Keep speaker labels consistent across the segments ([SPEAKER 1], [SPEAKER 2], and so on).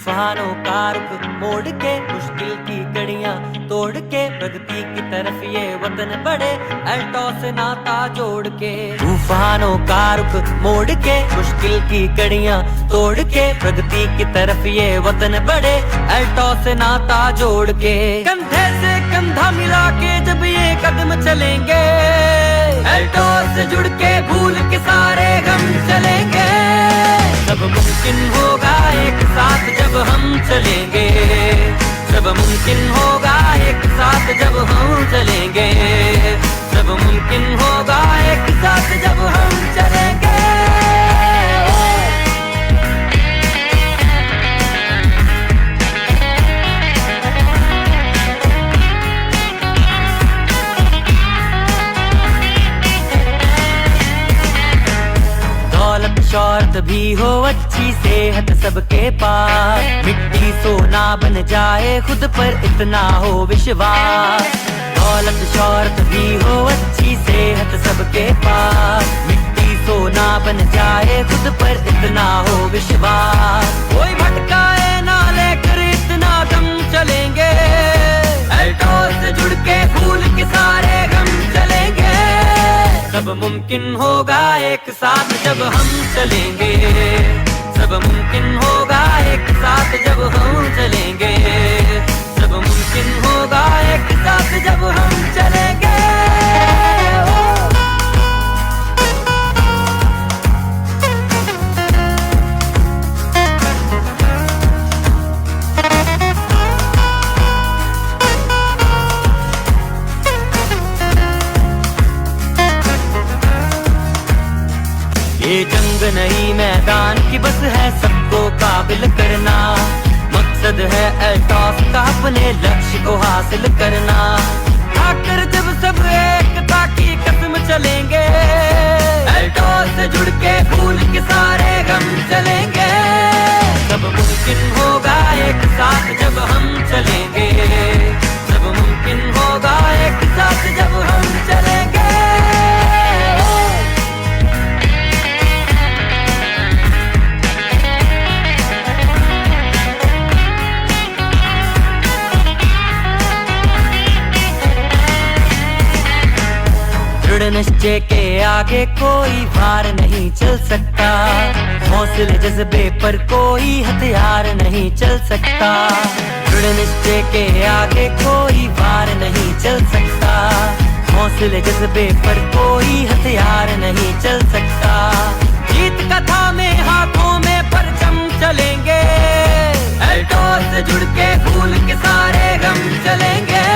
[SPEAKER 1] तूफानों का रुख मोड़ के मुश्किल की कड़ियां तोड़ के प्रगति की तरफ ये वतन बढ़े अल्टो से नाता जोड़ के। तूफानों का रुख मोड़ के मुश्किल की कड़ियां तोड़ के प्रगति की तरफ ये वतन बढ़े अल्टो से नाता जोड़ के। कंधे से कंधा मिला के जब ये कदम चलेंगे अल्टो से जुड़ के भूल के सारे गम चलेंगे। सब मुमकिन होगा एक साथ जब हम चलेंगे, सब मुमकिन होगा एक साथ जब हम चलेंगे, सब मुमकिन होगा एक साथ जब हम चलेंगे। दौलत शौहरत भी हो अच्छी सेहत सबके पास, मिट्टी सोना बन जाए खुद पर इतना हो विश्वास। दौलत शौहरत भी हो अच्छी सेहत सबके पास, मिट्टी सोना बन जाए खुद पर इतना हो विश्वास। कोई भटकाए ना लेकर इतना दम चलेंगे अल्टो से जुड़ के भूल के सारे गम चलेंगे। सब मुमकिन होगा एक साथ जब हम चलेंगे, सब मुमकिन होगा एक साथ जब हम चलेंगे, सब मुमकिन होगा एक साथ जब हम चलेंगे। ये जंग नहीं मैदान की बस है सबको काबिल करना, मकसद है अल्टॉस का अपने लक्ष्य को हासिल करना। आकर जब सब एकता की कसम चलेंगे अल्टॉस से जुड़ के भूल के सारे गम चलेंगे। सब मुमकिन होगा एक साथ जब हम चलेंगे, सब मुमकिन होगा एक साथ जब हम चलेंगे। दृढ़ निश्चय के आगे कोई वार नहीं चल सकता, हौसले जज्बे पर कोई हथियार नहीं चल सकता। दृढ़ निश्चय के आगे कोई वार नहीं चल सकता, हौसले जज्बे पर कोई हथियार नहीं चल सकता। जीत कथा में हाथों में परचम चलेंगे अल्टो से जुड़ के भूल के सारे गम चलेंगे।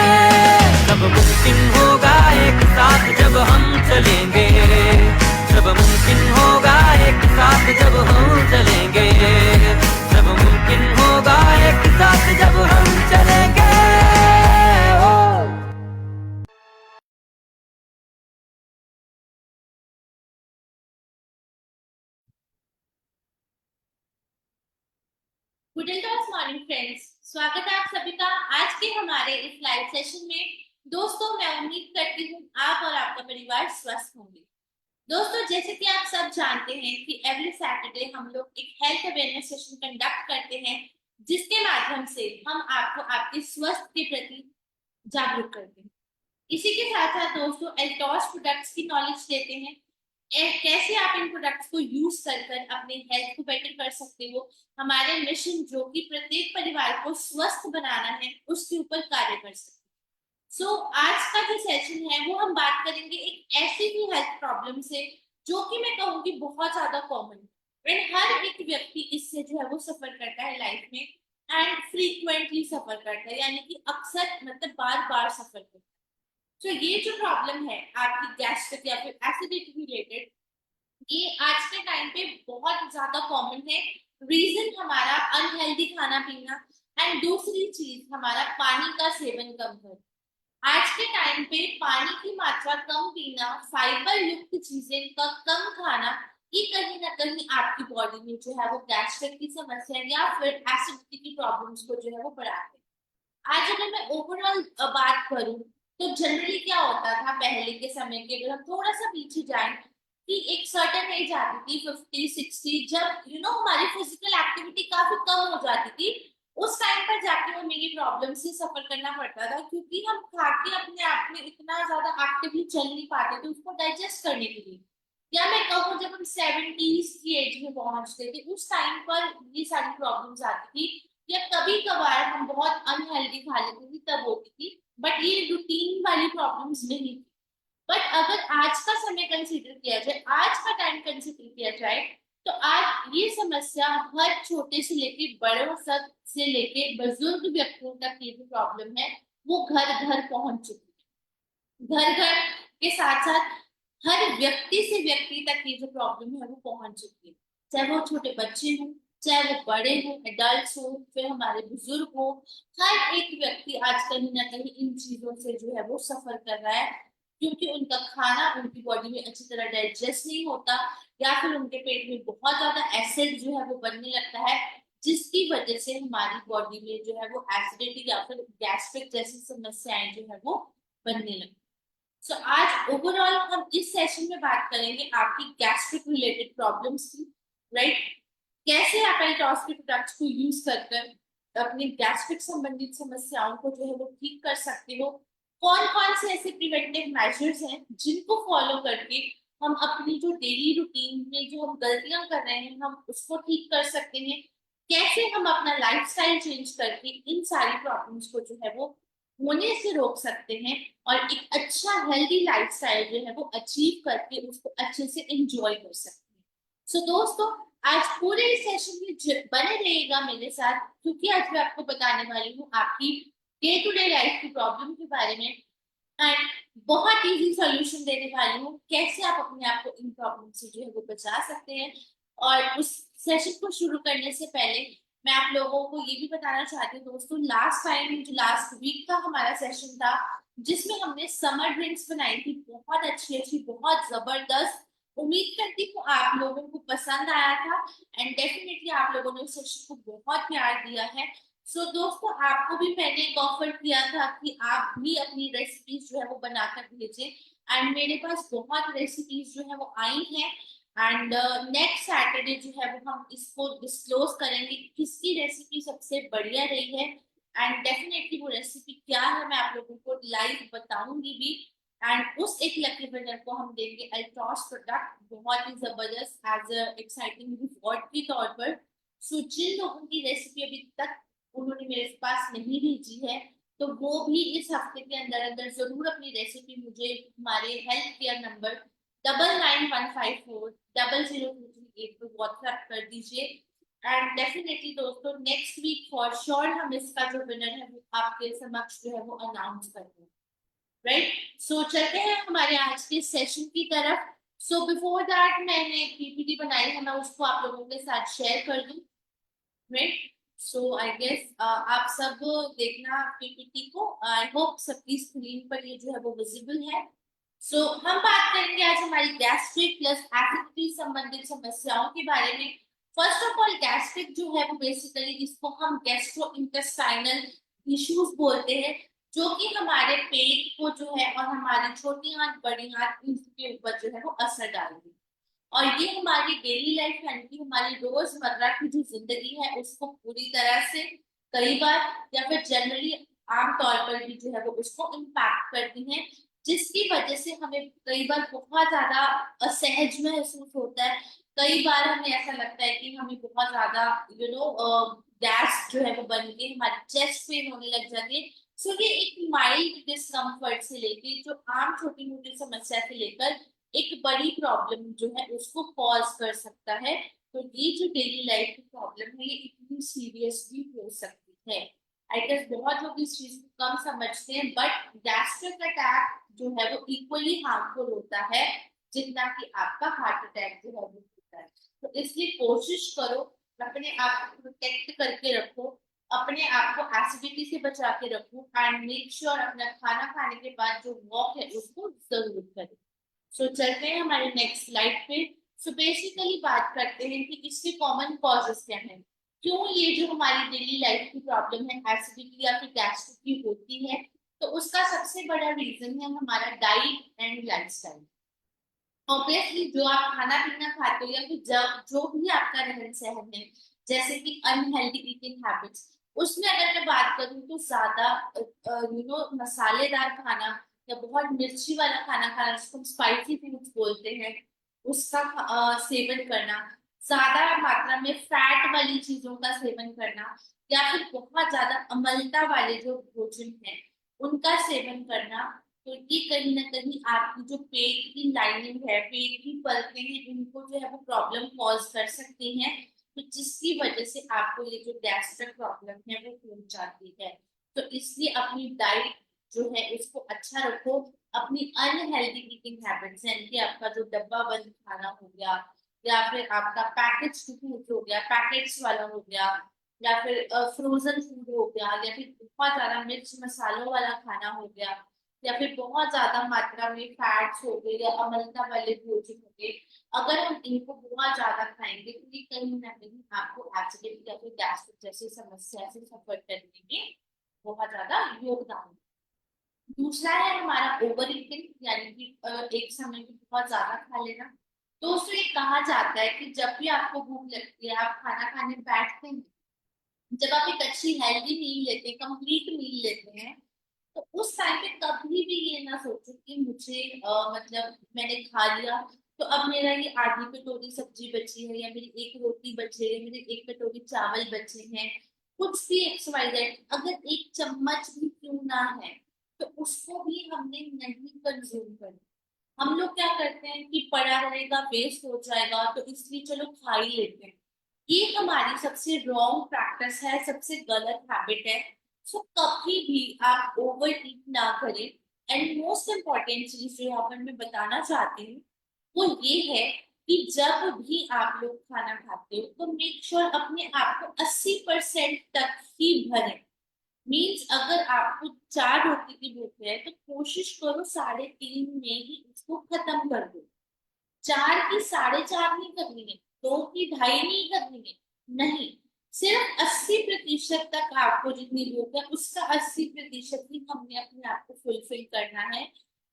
[SPEAKER 1] सब मुमकिन होगा एक साथ जब हम चलेंगे, सब मुमकिन होगा एक साथ जब हम चलेंगे, सब मुमकिन होगा एक साथ जब हम चलेंगे।
[SPEAKER 2] गुड मॉर्निंग फ्रेंड्स, स्वागत है आप सभी का आज के हमारे इस लाइव सेशन में। दोस्तों, मैं उम्मीद करती हूँ आप और आपका परिवार स्वस्थ होंगे। दोस्तों, जैसे कि आप सब जानते हैं कि एवरी सैटरडे हम लोग एक हेल्थ अवेयरनेस सेशन कंडक्ट करते हैं, जिसके माध्यम से हम आपको आपके स्वास्थ्य के प्रति जागरूक करते हैं। इसी के साथ साथ दोस्तों एल्टॉस प्रोडक्ट्स की नॉलेज देते हैं, कैसे आप इन प्रोडक्ट्स को यूज कर अपने हेल्थ को बेटर कर सकते हो। हमारे मिशन जो कि प्रत्येक परिवार को स्वस्थ बनाना है, उसके ऊपर कार्य कर सकते हैं। आज का जो सेशन है वो हम बात करेंगे एक ऐसी भी हेल्थ प्रॉब्लम से जो कि मैं कहूँगी बहुत ज्यादा कॉमन है, हर एक व्यक्ति इससे जो है वो सफर करता है लाइफ में, एंड फ्रीक्वेंटली सफर करता है, यानी कि अक्सर मतलब बार बार सफर करता है। तो ये जो प्रॉब्लम है आपकी गैस्ट्रिक या फिर एसिडिटी रिलेटेड, ये आज के टाइम पे बहुत ज्यादा कॉमन है। रीजन हमारा अनहेल्दी खाना पीना, एंड दूसरी चीज हमारा पानी का सेवन कम करना। आज के टाइम पे पानी की मात्रा कम पीना, फाइबर युक्त चीजें का कम खाना, ये कहीं ना कहीं आपकी बॉडी में जो है वो गैस्ट्रिक की समस्या या फिर एसिडिटी की प्रॉब्लम्स को जो है वो बढ़ाते हैं। आज अगर मैं ओवरऑल बात करूं तो जनरली क्या होता था पहले के समय के, अगर हम थोड़ा सा पीछे जाएं कि एक सर्टेन एज आती थी 50-60, जब हमारी फिजिकल एक्टिविटी काफी कम हो जाती थी। उस टाइम पर जाके हमें ये प्रॉब्लम से सफर करना पड़ता था, क्योंकि हम खा के अपने आप में इतना ज्यादा एक्टिवली चल नहीं पाते थे उसको डाइजेस्ट करने के लिए। या मैं कहूँ जब हम 70s की एज में पहुंचते थे उस टाइम पर ये सारी प्रॉब्लम्स आती थी। या कभी कभार हम बहुत अनहेल्दी खा लेते थे तब होती थी, बट ये रूटीन वाली प्रॉब्लम्स नहीं थी। बट अगर आज का समय कंसीडर किया जाए, आज का टाइम कंसीडर किया जाए, तो आज ये समस्या हर छोटे से लेके बड़ों तक से लेके बुजुर्ग व्यक्तियों तक ये जो प्रॉब्लम है वो घर घर पहुंच चुकी है। घर घर के साथ साथ हर व्यक्ति से व्यक्ति तक ये जो प्रॉब्लम है वो पहुंच चुकी है। चाहे वो छोटे बच्चे हों, चाहे वो बड़े हों, एडल्ट हो, फिर हमारे बुजुर्ग हो, हर एक व्यक्ति आज कहीं ना कहीं इन चीजों से जो है वो सफर कर रहा है। क्योंकि उनका खाना उनकी बॉडी में अच्छी तरह डाइजेस्ट नहीं होता, या फिर उनके पेट में बहुत ज्यादा एसिड जो है वो बनने लगता है, जिसकी वजह से हमारी बॉडी में जो है वो एसिडिटी या फिर गैस्ट्रिक जैसी समस्याएं जो है वो बनने लगती। सो आज ओवरऑल हम इस सेशन में बात करेंगे आपकी गैस्ट्रिक रिलेटेड प्रॉब्लम्स की, राइट? कैसे आप एल्टॉस के प्रोडक्ट्स को यूज कर अपनी गैस्ट्रिक संबंधित समस्याओं को जो है वो ठीक कर सकते हो। कौन कौन से ऐसे प्रिवेंटिव मेजर्स हैं जिनको फॉलो करके हम अपनी जो डेली रूटीन में जो हम गलतियां कर रहे हैं हम उसको ठीक कर सकते हैं। कैसे हम अपना लाइफस्टाइल चेंज करके इन सारी प्रॉब्लम्स को जो है वो होने से रोक सकते हैं, और एक अच्छा हेल्दी लाइफस्टाइल जो है वो अचीव करके उसको अच्छे से एंजॉय कर सकते हैं। सो दोस्तों, आज पूरे इस सेशन में बने रहिएगा मेरे साथ, क्योंकि आज मैं आपको बताने वाली हूँ आपकी डे टू डे लाइफ की प्रॉब्लम के बारे में, एंड बहुत इजी सॉल्यूशन देने वाली हूँ कैसे आप अपने आप को इन प्रॉब्लम से जो है वो बचा सकते हैं। और उस सेशन को शुरू करने से पहले मैं आप लोगों को ये भी बताना चाहती हूँ दोस्तों, लास्ट टाइम जो लास्ट वीक का हमारा सेशन था जिसमें हमने समर ड्रिंक्स बनाई थी, बहुत अच्छी अच्छी, बहुत जबरदस्त। उम्मीद करती हूँ आप लोगों को पसंद आया था, एंड डेफिनेटली आप लोगों ने उस सेशन को बहुत प्यार दिया है। सो दोस्तों, आपको भी मैंने एक ऑफर किया था कि आप भी अपनी रेसिपीज जो है वो बनाकर भेजें, एंड मेरे पास बहुत रेसिपीज जो है वो आई हैं। एंड नेक्स्ट सैटरडे जो है वो हम इसको डिस्क्लोज करेंगे कि किसकी रेसिपी सबसे बढ़िया रही है, एंड डेफिनेटली वो रेसिपी क्या है मैं आप लोगों को लाइव बताऊंगी भी। एंड उस एक लकी विनर को हम देंगे एल्टॉस प्रोडक्ट, बहुत ही जबरदस्त एज अ एक्साइटिंग रिवॉर्ड के तौर पर। सो जिन लोगों की रेसिपी अभी तक उन्होंने मेरे पास नहीं भेजी है, तो वो भी इस हफ्ते के अंदर अंदर जरूर अपनी रेसिपी मुझे हमारे हेल्थ केयर नंबर 9915400238 पे व्हाट्सएप कर दीजिए। एंड डेफिनेटली दोस्तों, नेक्स्ट वीक फॉर श्योर हम इसका जो विनर है वो आपके समक्ष जो है वो अनाउंस करेंगे, राइट? सो चलते हैं हमारे आज के सेशन की तरफ। सो बिफोर दैट मैंने पीपीटी बनाई है, मैं उसको आप लोगों के साथ शेयर कर दूं, राइट? सो आई गेस आप सब देखना पीपीटी को, आई होप सबकी स्क्रीन पर ये जो है वो विजिबल है। सो हम बात करेंगे आज हमारी गैस्ट्रिक प्लस एसिडिटी संबंधित समस्याओं के बारे में। फर्स्ट ऑफ ऑल, गैस्ट्रिक जो है वो बेसिकली इसको हम गैस्ट्रो इंटेस्टाइनल इश्यूज बोलते हैं, जो कि हमारे पेट को जो है और हमारी छोटी आंत बड़ी आंत इनके ऊपर जो है वो असर डालती है। और ये हमारी डेली लाइफ यानी कि हमारी रोजमर्रा की जो जिंदगी है उसको पूरी तरह से, कई बार या फिर जनरली आमतौर पर भी जो है वो उसको इम्पैक्ट करती हैं, जिसकी वजह से हमें कई बार बहुत ज्यादा असहज महसूस होता है। कई बार हमें ऐसा लगता है कि हमें बहुत ज्यादा गैस जो है वो बन के हमारी चेस्ट पेन होने लग जाती है। सो ये एक माइल्ड डिस्कम्फर्ट से लेके जो आम छोटी मोटी समस्या से लेकर एक बड़ी प्रॉब्लम जो है उसको कॉज कर सकता है। तो ये जो डेली लाइफ की प्रॉब्लम है ये इतनी सीरियस भी हो सकती है। आई गेस बहुत लोग इस चीज को कम समझते हैं, बट गैस्ट्रिक अटैक जो है वो इक्वली हार्मफुल होता है जितना कि आपका हार्ट अटैक जो है वो होता है। तो इसलिए कोशिश करो अपने आप को प्रोटेक्ट करके रखो, अपने आप को एसिडिटी से बचा के रखो, एंड मेक श्योर अपना खाना खाने के बाद जो वॉक है उसको जरूर करें। सो चलते हैं हमारे नेक्स्ट स्लाइड पे। सो बेसिकली बात करते हैं कि इसके कॉमन कॉजेस क्या हैं, क्यों ये जो हमारी डेली लाइफ की प्रॉब्लम है एसिडिटी या फिर गैस्ट्रिक की होती है। तो उसका सबसे बड़ा रीजन है हमारा डाइट एंड लाइफस्टाइल। ऑब्वियसली जो आप खाना पीना खाते हो या फिर जब जो भी आपका रहन सहन है, जैसे कि अनहेल्दी ईटिंग हैबिट्स, उसमें अगर मैं बात करूँ तो ज्यादा मसालेदार खाना या बहुत मिर्ची वाला खाना खाना, जिसको हम स्पाइसी फूड्स बोलते हैं, उसका सेवन करना, ज्यादा मात्रा में फैट वाली चीजों का सेवन करना, या फिर बहुत ज्यादा अम्लता वाले जो भोजन है उनका सेवन करना, तो ये कहीं ना कहीं आपकी जो पेट की लाइनिंग है, पेट की पलकें हैं, इनको जो है वो प्रॉब्लम कॉज कर सकती हैं, तो जिसकी वजह से आपको ये जो गैस्ट्रिक प्रॉब्लम है वो हो जाती है। तो इसलिए अपनी डाइट जो है उसको अच्छा रखो। अपनी अनहेल्दी ईटिंग हैबिट्स यानी कि आपका जो डब्बा बंद खाना हो गया, या फिर आपका पैकेज फूड हो गया, पैकेट्स वाला हो गया, या फिर फ्रोजन फूड हो गया, या फिर बहुत ज्यादा मिर्च मसालों वाला खाना हो गया, या फिर बहुत ज्यादा मात्रा में फैट्स हो गए या अम्लता वाले भोजन हो गए, अगर हम इनको बहुत ज्यादा खाएंगे तो ये कहीं ना कहीं आपको एसिडिटी या फिर गैस्ट्रिक जैसी समस्या से सफर करने में बहुत ज्यादा योगदान। दूसरा है हमारा ओवर ईटिंग, यानी कि एक समय में बहुत ज्यादा खा लेना। दोस्तों ये कहा जाता है कि जब भी आपको भूख लगती है, आप खाना खाने बैठते हैं, जब आप एक अच्छी हेल्दी मील लेते हैं, कंप्लीट मील लेते हैं, तो उस टाइम पे कभी भी ये ना सोचो कि मुझे मतलब मैंने खा लिया तो अब मेरा ये आधी कटोरी सब्जी बची है, या मेरी एक रोटी बची है, मेरी एक कटोरी चावल बचे हैं, कुछ भी एक्स वाई जेड, अगर एक चम्मच भी क्यों ना है, तो उसको भी हमने नहीं कंज्यूम करना। हम लोग क्या करते हैं कि पड़ा रहेगा, वेस्ट हो जाएगा, तो इसलिए चलो खा ही लेते हैं। ये हमारी सबसे रॉन्ग प्रैक्टिस है, सबसे गलत हैबिट है। सो कभी भी आप ओवर ईट ना करें। एंड मोस्ट इम्पॉर्टेंट चीज जो यहाँ पर मैं बताना चाहती हूँ वो ये है कि जब भी आप लोग खाना खाते हो तो मेक श्योर अपने आप को 80% तक ही भरें। मीन्स अगर आपको 4 रोटी की भूख है तो कोशिश करो 3.5 में ही उसको खत्म कर दो। 4 की 4.5 नहीं करनी है, 2 की 2.5 नहीं करनी है, नहीं, सिर्फ 80% तक आपको जितनी भूख है उसका 80% ही हमने अपने आप को फुलफिल करना है।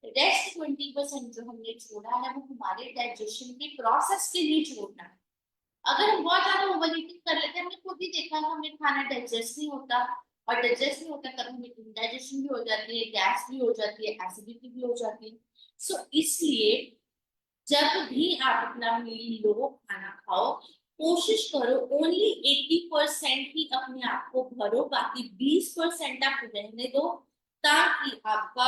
[SPEAKER 2] रेस्ट 20% जो हमने छोड़ा है वो हमारे डाइजेशन के प्रोसेस के लिए छोड़ना है। अगर हम बहुत ज्यादा ओवर ईटिंग कर लेते हैं, हमने खुद ही देखा है, हमें खाना डाइजेस्ट नहीं होता, और डाइजेस्ट नहीं होता तब हमें इंडाइजेशन भी हो जाती है, गैस भी हो जाती है, एसिडिटी भी हो जाती है। सो इसलिए जब भी आप अपना मील लो, खाना खाओ, कोशिश करो ओनली 80% ही अपने आप को भरो, बाकी 20% आप रहने दो, ताकि आपका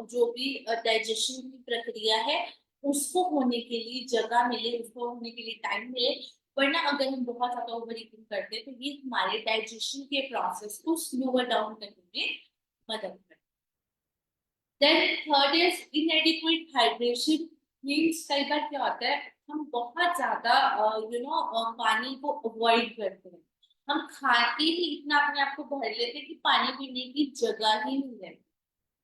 [SPEAKER 2] जो भी डाइजेशन की प्रक्रिया है उसको होने के लिए जगह मिले, उसको होने के लिए टाइम मिले। वरना अगर हम बहुत ज्यादा ओवर ईटिंग करते हैं तो ये हमारे डाइजेशन के प्रोसेस को स्लोअर डाउन करने में मदद करता है। Then third is inadequate hydration. Means कई बार क्या होता है, हम बहुत ज्यादा पानी को अवॉइड करते हैं, हम खाते ही इतना अपने आप को भर लेते हैं कि पानी पीने की जगह ही नहीं है।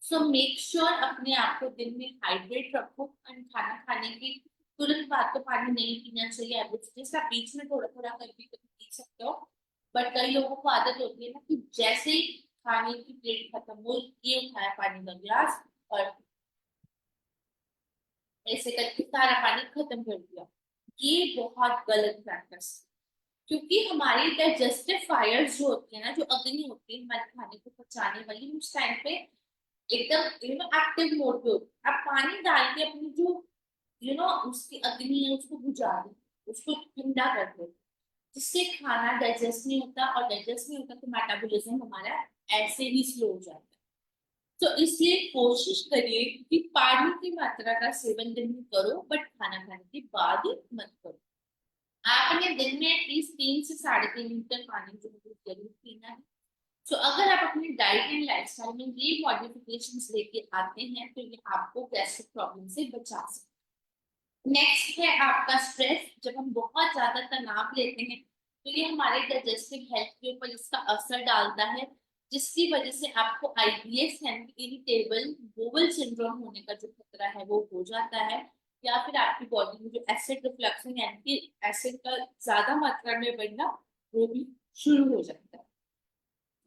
[SPEAKER 2] सो मेक श्योर अपने आप को दिन में हाइड्रेट रखो, एंड खाना खाने के तुरंत बाद तो पानी नहीं पीना चाहिए। जैसे आप बीच में थोड़ा थोड़ा करके कभी पी सकते हो, बट कई लोगों को आदत होती है ना कि जैसे ही खाने की प्लेट खत्म हो, ये उठाया पानी का गिलास और ऐसे करके सारा पानी खत्म कर दिया। ये बहुत गलत प्रैक्टिस, क्योंकि हमारी डाइजेस्टिव फायर्स जो होती है ना, जो अग्नि होती है हमारे खाने को पचाने वाली, उस टाइम पे एकदम एक्टिव मोड पे होती है। आप पानी डाल के अपनी जो उसकी अग्नि है उसको बुझा दो, उसको ठंडा कर दो, जिससे खाना डाइजेस्ट नहीं होता, और डाइजेस्ट नहीं होता तो मेटाबॉलिज्म हमारा ऐसे ही स्लो हो जाता है। तो इसलिए कोशिश करिए कि पानी की मात्रा का सेवन दिन में करो, बट खाना खाने के बाद मत करो। आपने दिन में एटलीस्ट 3 से 3.5 लीटर पानी जो है जरूर पीना है। तो अगर आप अपनी डाइट एंड लाइफस्टाइल में ये मॉडिफिकेशंस लेके आते हैं तो ये आपको गैस्ट्रिक प्रॉब्लम से बचा सकते हैं। नेक्स्ट है आपका स्ट्रेस। जब हम बहुत ज्यादा तनाव लेते हैं तो ये हमारे डाइजेस्टिव हेल्थ के ऊपर इसका असर डालता है, जिसकी वजह से आपको आईबीएस यानी इरिटेबल बोवल सिंड्रोम होने का जो खतरा है वो हो जाता है, या फिर आपकी बॉडी में जो एसिड रिफ्लक्शन यानी कि एसिड का ज्यादा मात्रा में बढ़ना वो भी शुरू हो जाता है।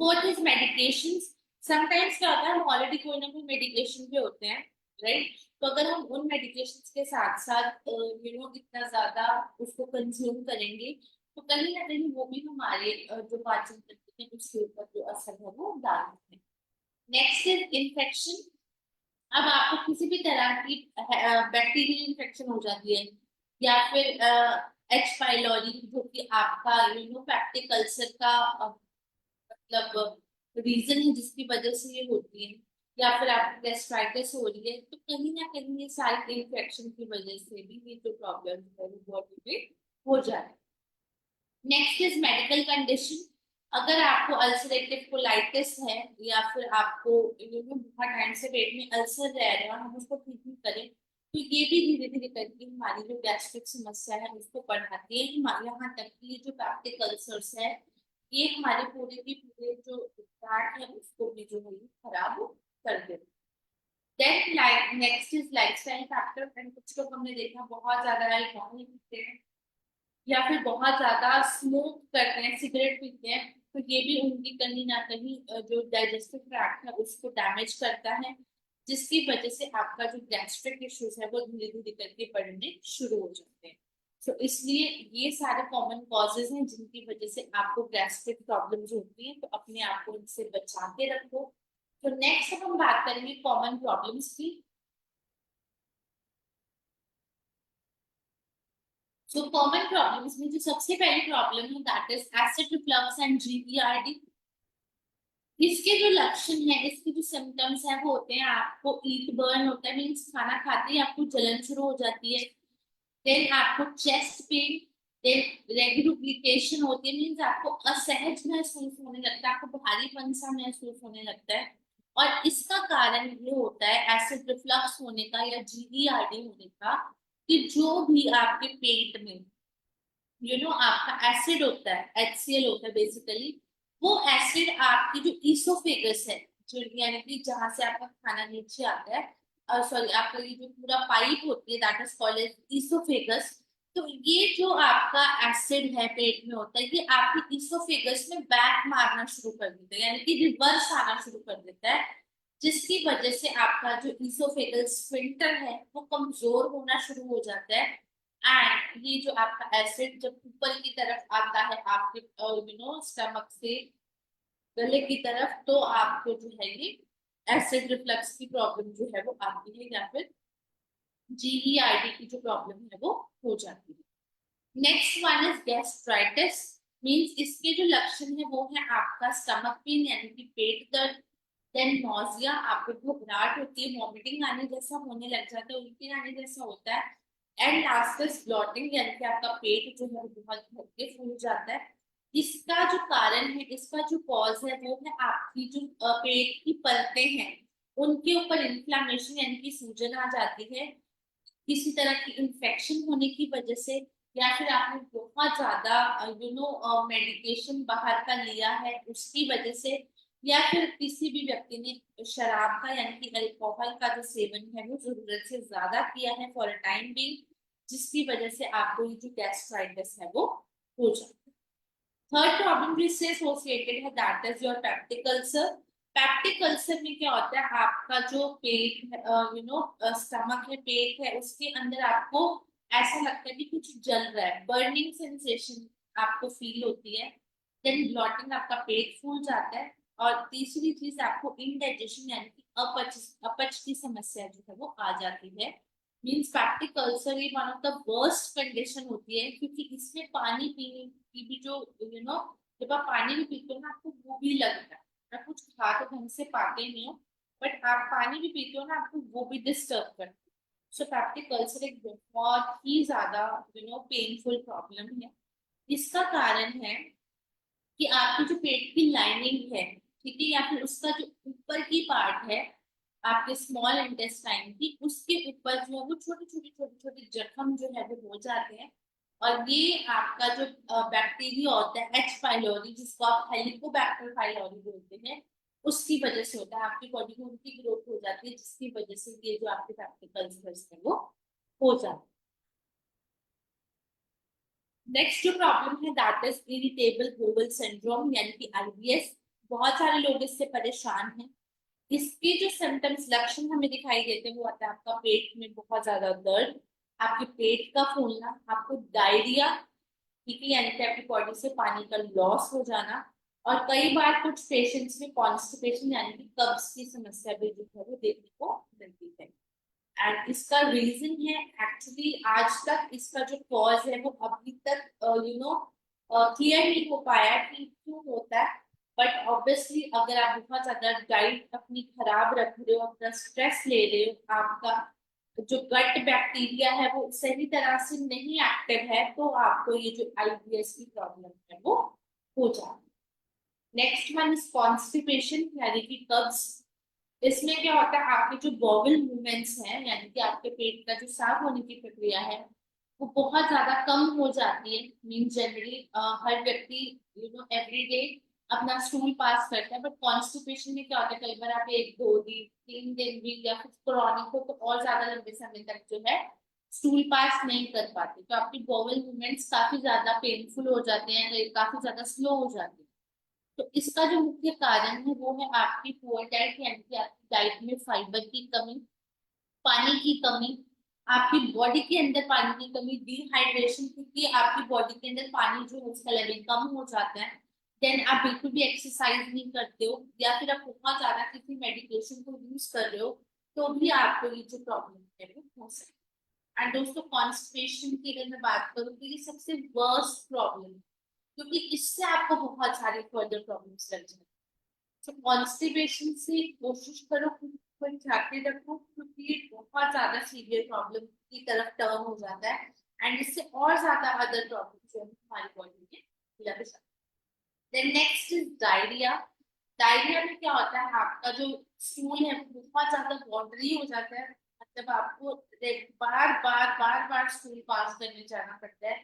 [SPEAKER 2] Fourth is medication. समटाइम्स क्या होता है, हम ऑलरेडी कोई ना कोई मेडिकेशन पे होते हैं, राइट, तो अगर हम उन मेडिकेशंस के साथ साथ इतना ज्यादा उसको कंज्यूम करेंगे तो कहीं ना कहीं वो भी हमारे जो पाचन तंत्र है उसके ऊपर जो असर है वो डालते हैं। Next is infection. अब आपको किसी भी तरह की बैक्टीरियल इन्फेक्शन हो जाती है या फिर एच पाइलोरी जो कि आपका पेप्टिक अल्सर का मतलब रीजन है जिसकी वजह से ये होती है, या फिर आपको गैस्ट्राइटिस हो रही है, तो कहीं ना कहीं ये सारी इन्फेक्शन की वजह से भी ये जो प्रॉब्लम है वो बॉडी में हो जाए। Next is medical condition. अगर आपको अल्सरेटिव कोलाइटिस है या फिर आपको बहुत टाइम से पेट में अल्सर रह रहे हैं और हम उसको ठीक नहीं करें तो ये भी धीरे धीरे करके हमारी जो गैस्ट्रिक समस्या है उसको बढ़ाती है। हमारे यहाँ तक कि ये जो पैप्टिक अल्सर्स है ये हमारे पूरे की पूरे जो गांठ है उसको भी जो है खराब कर देते। Then like next is lifestyle factor. And कुछ लोग हमने देखा बहुत ज्यादा अल्कोहल पीते हैं या फिर बहुत ज्यादा स्मोक करते हैं, सिगरेट पीते हैं, तो ये भी उनकी कहीं ना कहीं जो डाइजेस्टिव ट्रैक्ट है उसको डैमेज करता है, जिसकी वजह से आपका जो गैस्ट्रिक इश्यूज है वो धीरे धीरे करके बढ़ने शुरू हो जाते हैं। तो इसलिए ये सारे कॉमन कॉजेज हैं जिनकी वजह से आपको गैस्ट्रिक प्रॉब्लम्स होती हैं, तो अपने आप को इनसे बचा के रखो। तो नेक्स्ट हम बात करेंगे कॉमन प्रॉब्लम्स की। तो कॉमन प्रॉब्लम्स में जो सबसे पहली प्रॉब्लम है that is acid reflux and GERD. इसके जो लक्षण है, इसके जो सिम्टम्स है वो होते हैं आपको ईट बर्न होता है, मीन्स खाना खाते ही आपको जलन शुरू हो जाती है। देन आपको चेस्ट पेन, देन रेगुलरिटेशन होती है, मीन्स आपको असहज महसूस होने लगता है, आपको भारीपन सा महसूस होने लगता है। और इसका कारण ये होता है एसिड रिफ्लक्स होने का या जीईआरडी होने का कि जो भी आपके पेट में आपका एसिड होता है, HCl होता है बेसिकली, वो एसिड आपकी जो ईसोफेगस है, जो यानी कि जहां से आपका खाना नीचे आता है, सॉरी आपका ये जो पूरा पाइप होती है that is called as oesophagus. तो ये जो आपका एसिड है पेट में होता है ये आपकी ईसोफेगस में बैक मारना शुरू कर देता है, यानी कि रिवर्स आना शुरू कर देता है, जिसकी वजह से आपका जो ईसोफेगल स्फिंक्टर है वो कमजोर होना शुरू हो जाता है। एंड ये जो आपका एसिड जब ऊपर की तरफ आता है आपके स्टमक से गले की तरफ, तो आपको जो है ये एसिड रिफ्लक्स की प्रॉब्लम जो है वो आती है या फिर जीईआरडी की जो प्रॉब्लम है वो हो जाती है। Next one is gastritis. Means इसके जो लक्षण है वो है आपका स्टमक पेन यानी कि पेट दर्द, देन नोजिया, आपको घबराहट होती है, वॉमिटिंग आने जैसा होने लग जाता है, उल्टी आने जैसा होता है, एंड लास्ट इज ब्लॉटिंग यानी कि आपका पेट जो है वो बहुत भर के फूल जाता है। इसका जो कारण है, इसका जो कॉज है वो है आपकी जो पेट की परतें हैं उनके ऊपर इन्फ्लामेशन यानी कि सूजन आ जाती है, किसी तरह की इंफेक्शन होने की वजह से, या फिर आपने बहुत ज्यादा मेडिकेशन बाहर का लिया है उसकी वजह से, या फिर किसी भी व्यक्ति ने शराब का यानी कि अल्कोहल का जो सेवन है वो जरूरत से ज्यादा किया है फॉर अ टाइम बीइंग, जिसकी वजह से आपको ये जो गैस्ट्राइटिस है वो हो जाता है। थर्ड प्रॉब्लम जिससे एसोसिएटेड है that is your peptic ulcer. Peptic ulcer में क्या होता है, आपका जो पेट है स्टमक है, पेट है, उसके अंदर आपको ऐसा लगता है कि कुछ जल रहा है, बर्निंग सेंसेशन आपको फील होती है। देन ब्लॉटिंग, आपका पेट फूल जाता है। और तीसरी चीज आपको इनडाइजेशन यानी कि अपच अपच की समस्या जो है वो आ जाती है। मीन्स पैप्टिक अल्सर ये one of the worst condition होती है, क्योंकि इसमें पानी पीने की भी जो जब आप पानी भी पीते हो ना आपको वो भी लगता है, आप कुछ खा तो ढंग से पाते नहीं हो बट आप पानी भी पीते हो ना आपको वो भी डिस्टर्ब करता है। सो पैप्टिक अल्सर एक बहुत ही ज्यादा पेनफुल प्रॉब्लम है। इसका कारण है कि आपकी जो पेट की लाइनिंग है, ठीक है, या फिर उसका जो ऊपर की पार्ट है आपके स्मॉल इंटेस्टाइन की, उसके ऊपर जो है वो छोटे छोटे जख्म जो है वो हो जाते हैं। और ये आपका जो बैक्टीरिया होता है एच पाइलोरी, जिसको आप हेलिकोबैक्टर पाइलोरी बोलते हैं, उसकी वजह से होता है, आपकी बॉडी में उनकी ग्रोथ हो जाती है जिसकी वजह से ये जो आपके पैप्टिक अल्सर्स है वो हो जाते हैं। नेक्स्ट जो प्रॉब्लम है that is irritable bowel syndrome यानी कि IBS। बहुत सारे लोग इससे परेशान हैं। इसके जो सिम्टम्स लक्षण हमें दिखाई देते हैं वो आता है आपका पेट में बहुत ज्यादा दर्द, आपके पेट का फूलना, आपको डायरिया, ठीक है, यानी कि आपकी बॉडी से पानी का लॉस हो जाना, और कई बार कुछ पेशेंट्स में कॉन्स्टिपेशन यानी कि कब्ज की समस्या भी जो है वो देखने को मिलती है। एंड इसका रीजन है एक्चुअली आज तक इसका जो कॉज है वो अभी तक क्लियर नहीं हो पाया कि क्यों होता है। बट ऑब्वियसली अगर आप बहुत ज्यादा डाइट अपनी खराब रख रहे हो, अपना स्ट्रेस ले रहे हो, आपका जो गट बैक्टीरिया है वो सही तरह से नहीं एक्टिव है, तो आपको ये जो आईबीएस की प्रॉब्लम है वो हो जाती है। नेक्स्ट वन इज कॉन्स्टिपेशन यानी कि कब्ज। इसमें क्या होता है आपके जो बॉवल मूवमेंट्स हैं यानी कि आपके पेट का जो साफ होने की प्रक्रिया है वो बहुत ज्यादा कम हो जाती है। मीन जनरली हर व्यक्ति एवरीडे अपना स्टूल पास करता है, बट कॉन्स्टिपेशन में क्या होता है कई बार आप 1 2 दिन 3 दिन भी या फिर क्रॉनिक हो तो और ज्यादा लंबे समय तक जो है स्टूल पास नहीं कर पाते, तो आपकी बॉवल मूवमेंट्स काफी ज्यादा पेनफुल हो जाते हैं, काफी ज्यादा स्लो हो जाते हैं। तो इसका जो मुख्य कारण है वो है आपकी पुअर डाइट यानी कि आपकी डाइट में फाइबर की कमी, पानी की कमी, आपकी बॉडी के अंदर पानी की कमी, डिहाइड्रेशन, क्योंकि आपकी बॉडी के अंदर पानी जो है उसका लेवल कम हो जाता है। देन आप बिल्कुल भी एक्सरसाइज नहीं करते हो या फिर आप बहुत ज्यादा किसी मेडिकेशन को यूज कर रहे हो तो भी आपको ये जो प्रॉब्लम है वो हो सकती है। एंड दोस्तों कॉन्स्टिपेशन की अगर मैं बात करूँ तो ये सबसे वर्स्ट प्रॉब्लम है, क्योंकि इससे आपको बहुत सारी फर्दर प्रॉब्लम्स लग जाएंगी। तो कॉन्स्टिपेशन से कोशिश करो खुद को ढके रखो, क्योंकि ये बहुत ज्यादा सीवियर प्रॉब्लम की तरफ टर्न हो जाता है एंड इससे और ज्यादा अदर प्रॉब्लम जो है हमारी बॉडी में लग जाती है। Then next is diarrhoea. Diarrhoea में क्या होता है आपका जो स्टूल है वो बहुत ज्यादा वाटरी हो जाता है, मतलब आपको बार बार स्टूल पास करने जाना पड़ता है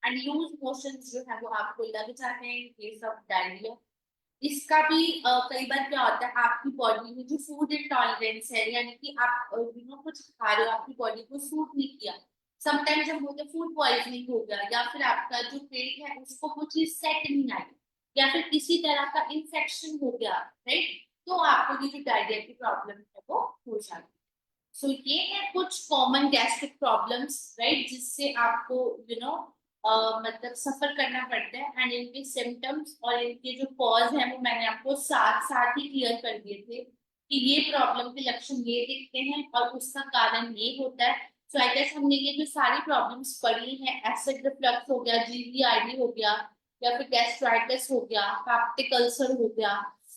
[SPEAKER 2] एंड लूज मोशंस जो है वो आपको लग जाते हैं इन केस ऑफ डायरिया। इसका भी कई बार क्या होता है आपकी बॉडी में जो फूड इंटॉलरेंस है यानी कि आप कुछ खा रहे हो आपकी बॉडी को सूट नहीं किया, समटाइम्स जब होता है फूड पॉइजनिंग हो गया या फिर आपका जो पेट है उसको वो चीज सेट नहीं आई या फिर किसी तरह का इंफेक्शन हो गया, राइट, तो आपको ये जो डायरिया की प्रॉब्लम है वो हो जाती है। सो ये है कुछ कॉमन गैस्ट्रिक प्रॉब्लम्स, राइट, जिससे आपको मतलब सफर करना पड़ता है एंड इनके सिम्टम्स और इनके जो कॉज है वो मैंने आपको साथ साथ ही क्लियर कर दिए थे कि ये प्रॉब्लम के लक्षण ये दिखते हैं और उसका कारण ये होता है। सो आई गेस हमने ये जो सारी प्रॉब्लम्स पढ़ी हैं, एसिड रिफ्लक्स हो गया, जीवीआईडी हो गया, या फिर गैस्ट्राइटिस हो गया, पेप्टिक अल्सर हो गया,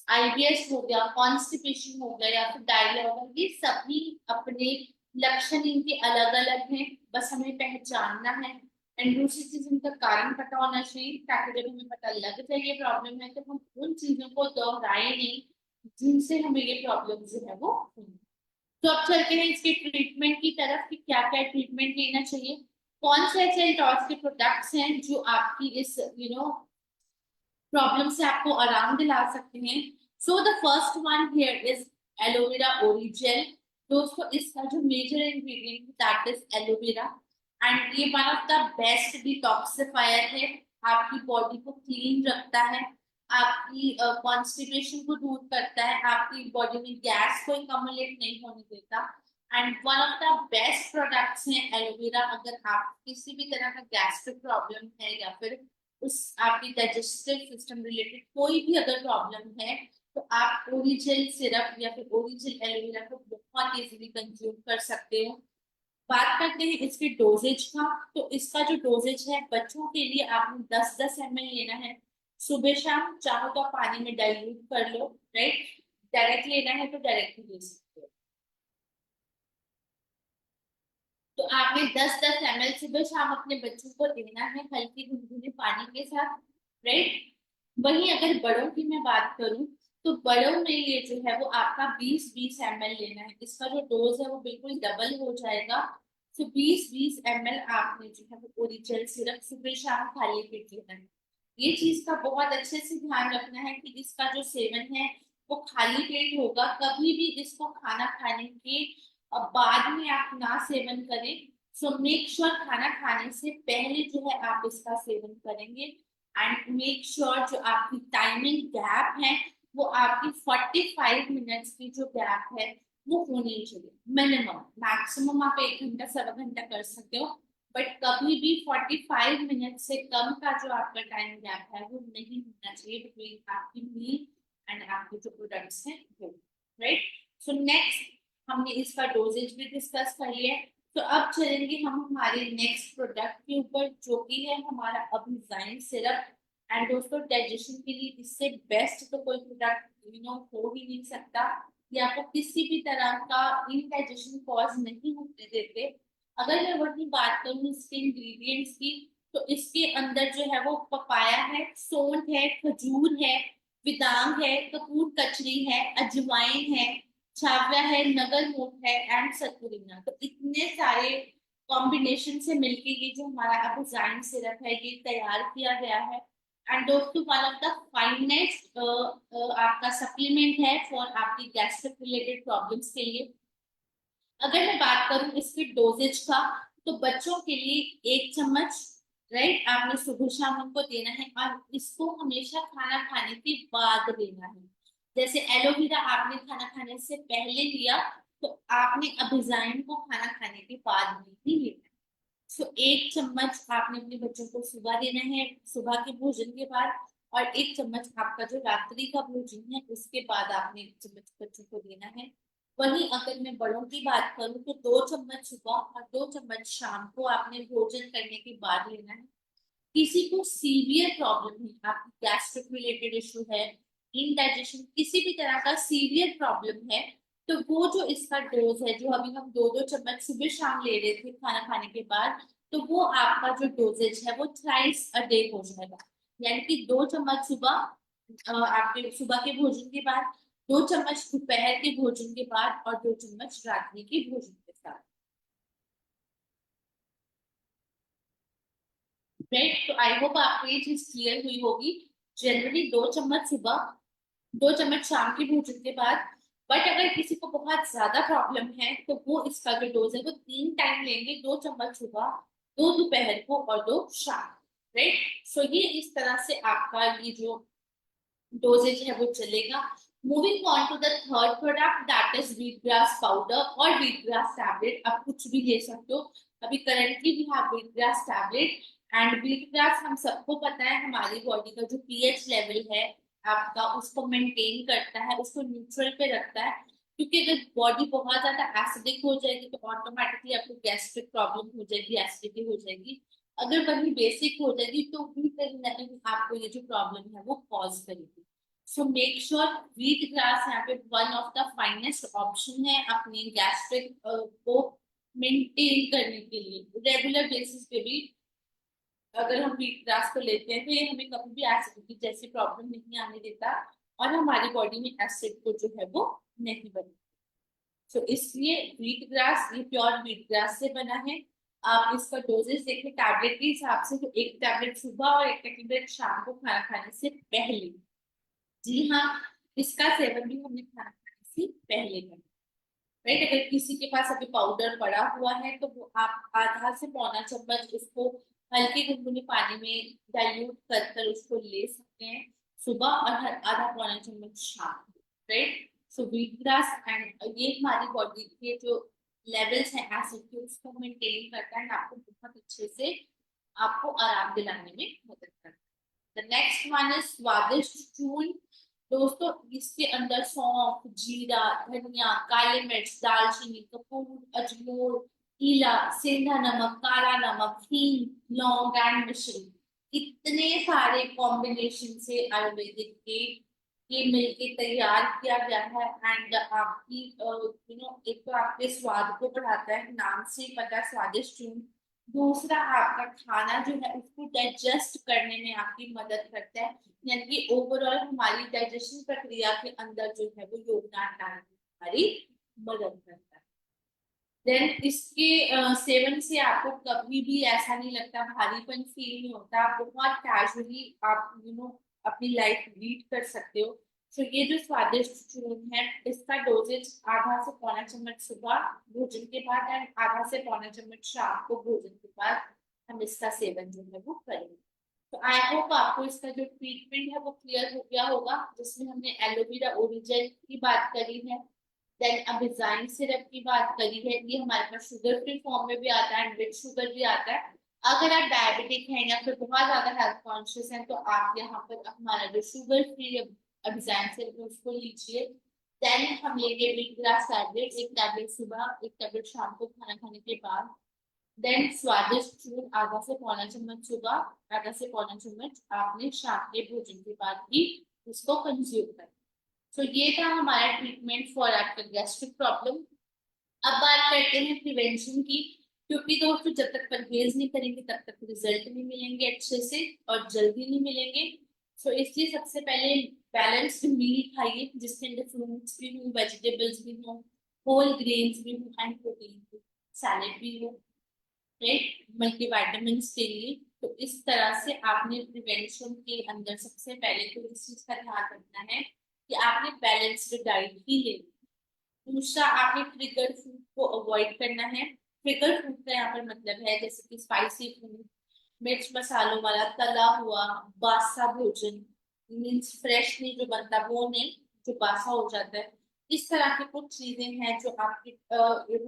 [SPEAKER 2] आईबीएस हो गया, कॉन्स्टिपेशन हो गया या फिर डायरिया हो गया, ये सभी अपने लक्षण इनके अलग अलग हैं, बस हमें पहचानना है एंड दूसरी चीज इनका कारण पता होना चाहिए ताकि जब हमें पता लग जाए ये प्रॉब्लम है तो हम उन चीजों को दोहराए नहीं जिनसे हमें ये प्रॉब्लम जो है वो हुई। तो अब चलते हैं इसके ट्रीटमेंट की तरफ कि क्या क्या ट्रीटमेंट लेना चाहिए, कौन से ऐसे टॉस के प्रोडक्ट्स हैं जो आपकी इस प्रॉब्लम से आपको आराम दिला सकते हैं। So the first one here is aloe vera Orajel. दोस्तों इसका जो major ingredient that is aloe vera and ये one of the best detoxifier है, आपकी बॉडी को क्लीन रखता है, आपकी कॉन्स्टिपेशन को दूर करता है, आपकी बॉडी में गैस को एकमुलेट नहीं होने देता and one of the best products हैं एलोवेरा। अगर आप किसी भी तरह का गैस्ट्रिक प्रॉब्लम है या फिर उस आपकी डाइजेस्टिव सिस्टम रिलेटेड कोई भी अगर प्रॉब्लम है तो आप ओरिजिनल सिरप या फिर ओरिजिनल एलोवेरा को बहुत इजीली कंज्यूम कर सकते हो। बात करते हैं इसके डोजेज का, तो इसका जो डोजेज है बच्चों के लिए आपने 10-10 ml लेना है, सुबह शाम, चाहो तो आप पानी में डाइल्यूट कर लो, राइट, डायरेक्ट लेना है तो डायरेक्ट ले सकते हो। तो आपने 10-10 ml सुबह शाम अपने बच्चों को देना है हल्की गुनगुने पानी के साथ, राइट। वहीं अगर बड़ों की मैं बात करूं तो बड़ों में ये जो है वो आपका 20-20 ml लेना है, इसका जो डोज है वो बिल्कुल डबल हो जाएगा। तो 20-20 ml आपने जो है वो ओरिजिनल सिरप सुबह शाम खाली पेट लेना है। ये चीज का बहुत अच्छे से ध्यान रखना है कि इसका जो सेवन है वो खाली पेट होगा, कभी भी इसको खाना खाने के बाद में आप ना सेवन करें। सो मेक श्योर खाना खाने से पहले जो है आप इसका सेवन करेंगे एंड मेक श्योर जो आपकी टाइमिंग गैप है वो आपकी 45 मिनट्स की जो गैप है वो होनी चाहिए मिनिमम। मैक्सिमम आप 1 घंटा 1.25 घंटा कर सकते हो, बट कभी भी 45 मिनट से कम का जो आपका टाइम गैप है वो नहीं होना चाहिए बिटवीन आपकी मील एंड आपके जो प्रोडक्ट्स हैं वो। राइट, सो नेक्स्ट हमने इसका डोजेज भी डिस्कस कर लिया है। तो अब चलेंगे हम हमारे नेक्स्ट प्रोडक्ट के ऊपर, जो कि है हमारा अभिजाइन सिरप। एंड दोस्तों डाइजेशन के लिए इससे बेस्ट तो कोई प्रोडक्ट हो ही नहीं सकता। ये आपको किसी भी तरह का इनडाइजेशन कॉज नहीं होने देते। अगर मैं वही बात करूँ इसके इंग्रेडिएंट्स की, तो इसके अंदर जो है वो पपाया है, सोंठ है, खजूर है, बेदांग है, कपूर कचरी है, अजवाइन है, छावया है, नगर मूंग है एंड सतपुरिना। तो इतने सारे कॉम्बिनेशन से मिलके ये जो हमारा अभिजाइन सिरप है ये तैयार किया गया है। एंड दोस्तों वन ऑफ द फाइनेस्ट आपका सप्लीमेंट है फॉर आपकी गैस्ट्रिक रिलेटेड प्रॉब्लम्स के लिए। अगर मैं बात करूं इसके डोजेज का, तो बच्चों के लिए 1 चम्मच, राइट, आपने सुबह शाम उनको देना है और इसको हमेशा खाना खाने के बाद लेना है। जैसे एलोवेरा आपने खाना खाने से पहले लिया, तो आपने अभिजाइन को खाना खाने के बाद में ही लेना है। सो 1 चम्मच आपने अपने बच्चों को सुबह देना है, सुबह के भोजन के बाद, और 1 चम्मच आपका जो रात्रि का भोजन है उसके बाद आपने 1 चम्मच बच्चों को देना है। वहीं अगर मैं बड़ों की बात करूं तो 2 चम्मच सुबह और 2 चम्मच शाम को आपने भोजन करने के बाद लेना है। किसी को सीवियर प्रॉब्लम है, आपकी गैस्ट्रिक रिलेटेड इशू है, इनडाइजेशन किसी भी तरह का सीवियर प्रॉब्लम है, तो वो जो इसका डोज है, जो अभी हम 2-2 चम्मच सुबह शाम ले रहे थे खाना खाने के बाद, तो वो आपका जो डोजेज है वो थ्राइस अ डे हो जाएगा। यानी कि 2 चम्मच सुबह आपके सुबह के भोजन के बाद, 2 चम्मच दोपहर के भोजन के बाद, और 2 चम्मच रात्रि के भोजन के साथ। राइट, तो आई होप आपको ये चीज क्लियर हुई होगी। जनरली 2 चम्मच सुबह, 2 चम्मच शाम के भोजन के बाद। बट अगर किसी को बहुत ज्यादा प्रॉब्लम है तो वो इसका जो डोज है वो 3 टाइम लेंगे, 2 चम्मच सुबह, 2 दोपहर को और 2 शाम। राइट, सो ये इस तरह से आपका ये जो डोजेज है वो चलेगा। Moving on to the third product that is wheat grass powder और व्हीट ग्रास टैबलेट। आप कुछ भी ले सकते हो। अभी currently we have wheat grass tablet and wheat grass, हम सबको पता है हमारी बॉडी का जो पीएच लेवल है आपका उसको मेंटेन करता है, उसको न्यूट्रल पे रखता है। क्योंकि अगर बॉडी बहुत ज्यादा एसिडिक हो जाएगी तो ऑटोमेटिकली आपको गैस्ट्रिक प्रॉब्लम हो जाएगी, एसिडिटी हो जाएगी। अगर वही बेसिक हो जाएगी तो भी कहीं ना कहीं आपको ये जो प्रॉब्लम है वो कॉज करेगी। So make sure wheat grass यहाँ पे one of the finest option है अपने गैस्ट्रिक को मेंटेन करने के लिए। रेगुलर बेसिस पे भी अगर हम व्हीट ग्रास को लेते हैं तो ये हमें कभी भी एसिडिटी जैसी प्रॉब्लम नहीं आने देता और हमारी बॉडी में एसिड को जो है वो नहीं बनता। सो इसलिए व्हीट ग्रास, ये प्योर व्हीट ग्रास से बना है। आप इसका डोजेज देखें टैबलेट के हिसाब से, तो 1 टैबलेट सुबह और 1 टैबलेट शाम को खाना खाने से पहले। जी हाँ, इसका सेवन भी हमें खाना खाने से पहले करना। राइट, अगर किसी के पास अभी पाउडर पड़ा हुआ है तो वो आप आधा से पौना चम्मच उसको हल्के गुनगुने पानी में डाइल्यूट कर कर उसको ले सकते हैं सुबह, और हर आधा पौना चम्मच शाम को। Right, so wheat grass and ये हमारी बॉडी के जो लेवल्स हैं एसिड के उसको मेंटेन करता है, आपको बहुत अच्छे से आपको आराम दिलाने में मदद करता है। द नेक्स्ट वन इज स्वादिष्ट चूर्ण। दोस्तों इसके अंदर सौंफ, जीरा, धनिया, काली मिर्च, दालचीनी, कपूर, अजमोर, इला, सेंधा नमक, काला नमक, हींग, लौंग एंड मिश्री, इतने सारे कॉम्बिनेशन से आयुर्वेदिक के ये मिलके तैयार किया गया है। एंड आपकी एक तो आपके स्वाद को बढ़ाता है, नाम से ही पता है स्वादिष्ट चूर्ण। दूसरा आपका खाना जो है उसको डाइजेस्ट करने में आपकी मदद करता है, यानी कि ओवरऑल हमारी डाइजेशन प्रक्रिया के अंदर जो है वो योगदान डालने में हमारी मदद करता है। देन इसके सेवन से आपको कभी भी ऐसा नहीं लगता, भारीपन फील नहीं होता, आप बहुत कैजुअली आप अपनी लाइफ लीड कर सकते हो। तो ये जो स्वादिष्ट चूर्ण है इसका डोजेज आधा से पौना चम्मच सुबह भोजन के बाद एंड आधा से पौना चम्मच शाम को भोजन के बाद हम इसका सेवन जो है वो करेंगे। तो आई होप आपको इसका जो ट्रीटमेंट है वो क्लियर हो गया होगा, जिसमें हमने एलोवेरा ओरिजिन की बात करी है, देन अबिजाइन सिरप की बात करी है। ये हमारे पास शुगर फ्री फॉर्म में भी आता है, विद शुगर भी आता है। अगर आप डायबिटिक हैं या फिर बहुत ज्यादा हेल्थ कॉन्शियस हैं तो आप यहाँ पर हमारा जो शुगर फ्री अबिजाइन सिरप है उसको लीजिए। देन हम लेंगे बिग ग्लास टैबलेट, एक टैबलेट सुबह, एक टैबलेट शाम को खाना खाने के बाद। देन स्वादिष्ट चूर्ण आधा से पौना चम्मच सुबह, आधा से पौना चम्मच आपने शाम के भोजन के बाद भी इसको कंज्यूम करें। तो ये था हमारा ट्रीटमेंट फॉर आपका गैस्ट्रिक प्रॉब्लम। अब बात करते हैं प्रिवेंशन की, क्योंकि दोस्तों जब तक परहेज नहीं करेंगे तब तक रिजल्ट नहीं मिलेंगे अच्छे से, और जल्दी नहीं मिलेंगे। तो इसलिए सबसे पहले बैलेंस्ड मील खाइए, जिसके अंदर फ्रूट्स भी हो, वेजिटेबल्स भी हो, होल ग्रेन्स भी हो एंड प्रोटीन भी, सैलेड भी हो, राइट, मल्टीविटामिन के लिए। तो इस तरह से आपने प्रिवेंशन के अंदर सबसे पहले तो इस चीज का ध्यान रखना है कि आपने बैलेंस्ड डाइट ही लेनी। दूसरा, आपने ट्रिगर फूड को अवॉइड करना है। ट्रिगर फूड का यहाँ पर मतलब है जैसे कि स्पाइसी फूड, मिर्च मसालों वाला, तला हुआ, बासा भोजन, मीन्स फ्रेश नहीं जो बनता वो नहीं, जो बासा हो जाता है। इस तरह की कुछ चीजें हैं जो आपके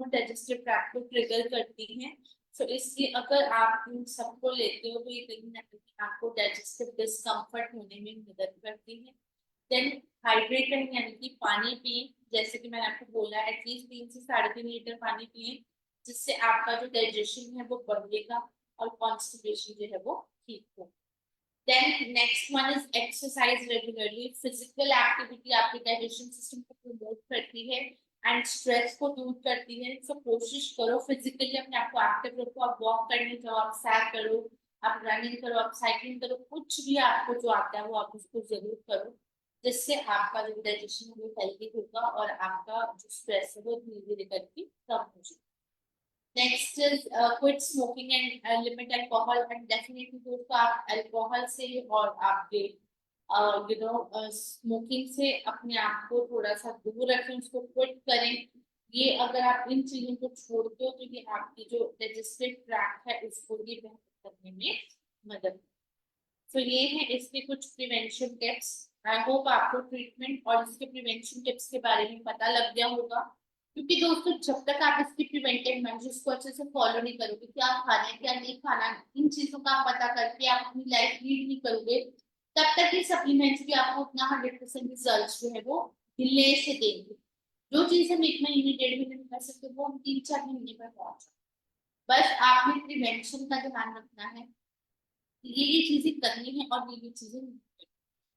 [SPEAKER 2] डाइजेस्टिव ट्रैक्ट को ट्रिगर करती हैं। तो इसलिए अगर आप इन सबको लेते हो तो ये कहीं ना कहीं आपको डाइजेस्टिव डिस्कम्फर्ट होने में मदद करती है। देन हाइड्रेट रहें, यानी कि पानी पिए, जैसे कि मैंने आपको बोला एटलीस्ट 3 से 3.5 लीटर पानी पिए, जिससे आपका जो डाइजेशन है वो बढ़ेगा और कॉन्स्टिपेशन जो है वो ठीक हो। Then next one is exercise regularly. Physical activity आपके डाइजेशन सिस्टम को प्रमोट करती है एंड स्ट्रेस को दूर करती है। सो कोशिश करो फिजिकली अपने आप को एक्टिव रखो। आप वॉक करने जाओ, आप सैर करो, आप रनिंग करो, आप साइकिलिंग करो, कुछ भी आपको जो आता है वो आप उसको जरूर करो, जिससे आपका जो डाइजेशन है वो हेल्दी होगा और आपका जो स्ट्रेस है वो धीरे धीरे करके कम हो जाएगा। Next is quit smoking and limit alcohol. And definitely दोस्तों आप अल्कोहल से और आपके स्मोकिंग से अपने आप को थोड़ा सा दूर रखें, उसको क्विट करें। ये अगर आप इन चीजों को छोड़ते हो तो ये आपकी जो डाइजेस्टिव ट्रैक्ट है उसको ये बेहतर करने में मदद। तो ये है इसके कुछ प्रिवेंशन टिप्स। आई होप आपको ट्रीटमेंट और इसके प्रिवेंशन टिप्स के बारे में पता लग गया होगा, क्योंकि दोस्तों जब तक आप इसकी प्रिवेंटिव मेजर्स को अच्छे से फॉलो नहीं करोगे, क्या खाना है क्या नहीं खाना, इन चीजों का आप पता करके आप अपनी लाइफ लीड नहीं करोगे, तब तक ये सप्लीमेंट्स भी आपको उतना 100% रिजल्ट जो है वो डिले से देंगे। जो चीज हम 1 महीने 1.5 महीने में कर सकते वो हम 3-4 महीने पर पहुंच। बस आपने प्रिवेंशन का ध्यान रखना है, ये चीजें करनी है और ये चीजें नहीं करनी।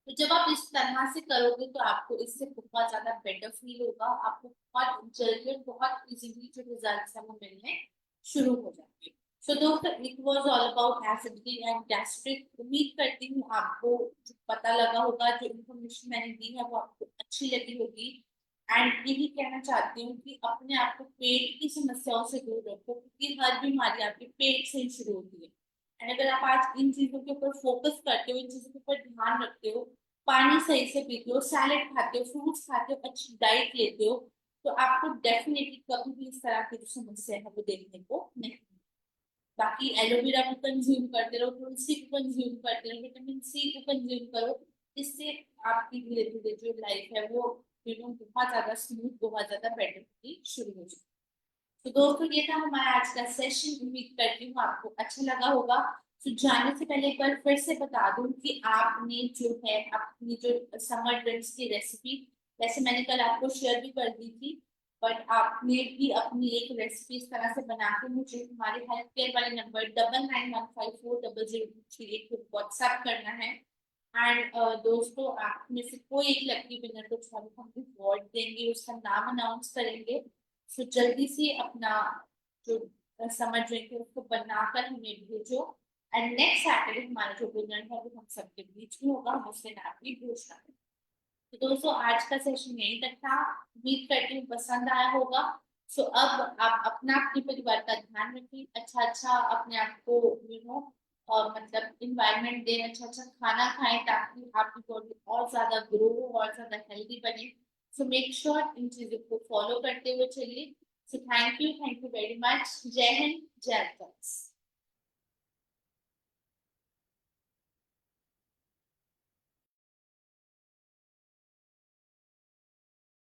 [SPEAKER 2] तो जब आप इस तरह से करोगे तो आपको इससे बहुत ज्यादा बेटर फील होगा, आपको बहुत जल्दी और बहुत इजीली जो रिजल्ट्स हैं वो मिलने शुरू हो जाएंगे। सो दोस्तों it was all about acidity and gastric. उम्मीद करती हूँ आपको जो पता लगा होगा, जो इन्फॉर्मेशन मैंने दी है वो आपको अच्छी लगी होगी। एंड यही कहना चाहती हूँ कि अपने आप को पेट की समस्याओं से दूर रखो, क्योंकि हर बीमारी आपके पेट से ही शुरू होती है। एंड अगर आप आज इन चीजों के ऊपर फोकस करते हो, इन चीजों के ऊपर ध्यान रखते हो, पानी सही से पीते हो, सैलेड खाते हो, फ्रूट्स खाते हो, अच्छी डाइट लेते हो, तो आपको डेफिनेटली कभी भी इस तरह की जो समस्या है वो देखने को नहीं मिलेगी। बाकी एलोवेरा को कंज्यूम करते रहो, तुलसी को कंज्यूम करते रहो, विटामिन सी को कंज्यूम करो। इससे आपकी धीरे धीरे जो लाइफ है वो बहुत ज्यादा स्मूथ, बहुत ज्यादा बेटर होती शुरू हो जाए। तो दोस्तों ये था हमारा आज का सेशन। उम्मीद करती हूँ आपको अच्छा लगा होगा। तो जाने से पहले एक बार फिर से बता दूं कि आपने जो है अपनी जो समर ड्रिंक्स की रेसिपी, वैसे मैंने कल आपको शेयर भी कर दी थी, बट आपने भी अपनी एक रेसिपी इस तरह से बना के मुझे हमारे हेल्थ केयर वाले नंबर 99154003 को व्हाट्सएप करना है। एंड दोस्तों आप में से कोई एक लकी विनर को हम रिवॉर्ड देंगे, उसका नाम अनाउंस करेंगे। सो जल्दी से अपना जो समझ रहे थे उसको बनाकर हमें भेजो। एंड नेक्स्ट सैटरडे हमारा जो विनर है वो हम सबके बीच में होगा, हम उसके नाम की घोषणा करेंगे। तो दोस्तों आज का सेशन यहीं तक था। उम्मीद करती हूँ पसंद आया होगा। सो अब आप अपना अपने परिवार का ध्यान रखिए, अच्छा अच्छा अपने आप को और मतलब इन्वायरमेंट दें, अच्छा अच्छा खाना खाएं, ताकि आपकी बॉडी और ज्यादा ग्रो और ज्यादा हेल्दी बने। सो मेक श्योर इन चीजों को फॉलो करते हुए चलिए। So thank you very much. जय हिंद, जय भारत।